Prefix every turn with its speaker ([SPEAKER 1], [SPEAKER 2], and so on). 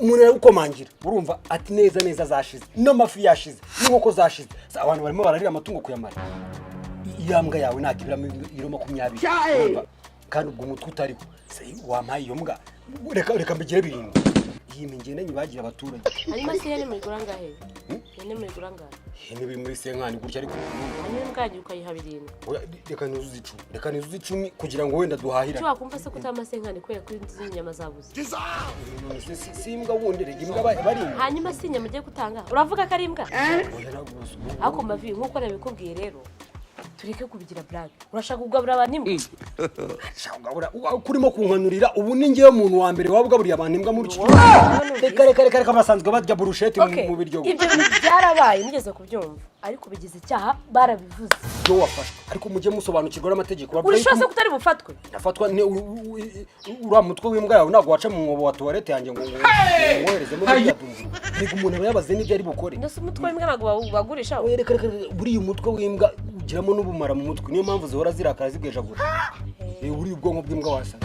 [SPEAKER 1] umuntu aragukomangira urumva ati neza zashize n'amafi yashize n'inkoko zashize abantu barimo bararira amatungo kuyamara irambwa yawe ntakibiramo iro 20 kandi ubwo umutwe utariho wampaye iyo mbwa reka mbigire birindwi iyi mingene nyibagira abaturage
[SPEAKER 2] hanyuma se yene muri gurangahe yene muri gurangahe
[SPEAKER 1] yene biri muri senkani gutya ariko
[SPEAKER 2] hanyuma mbwagira ukayiha birindwi
[SPEAKER 1] reka nizuzi 10 kugira ngo wenda duhahira
[SPEAKER 2] cyo wakumva se kutama senkani kwera kuri inyama zabuze
[SPEAKER 1] simbwa wundi rege imbwa bari
[SPEAKER 2] hanyuma se inyama ugiye gutanga uravuga ko ari imbwa ako mavi nkuko nabikubwiye rero tureke kubigira blague urashaka kugabura abantu imbwa
[SPEAKER 1] shangabura kurimo kunkanurira ubu ni ngiye umuntu wa mbere wabugaburiye abantu imbwa muri cyo reka basanzwe badya burusheti mu biryo
[SPEAKER 2] ibyo byarabaye nigeze kubyumva ariko bigize icyaha barabivuze
[SPEAKER 1] byo wafashwe ariko mujye musobanukirwa n'amategeko
[SPEAKER 2] urashaka kutari bufatwe
[SPEAKER 1] nafatwa ura mutwe w'imbwa yawe nago waca mu mwobo wa toilette yanjye ngo wohereze mu byadumva niko umuntu abayabaze n'ibyo ari bukore
[SPEAKER 2] ndetse umutwe w'imbwa nago bagurisha
[SPEAKER 1] reka buri umutwe w'imbwa ugiramo n'ubumara mu mutwe niyo mpamvu zihora zirakara zibwejagura buri ubwonko bw'imbwa wasa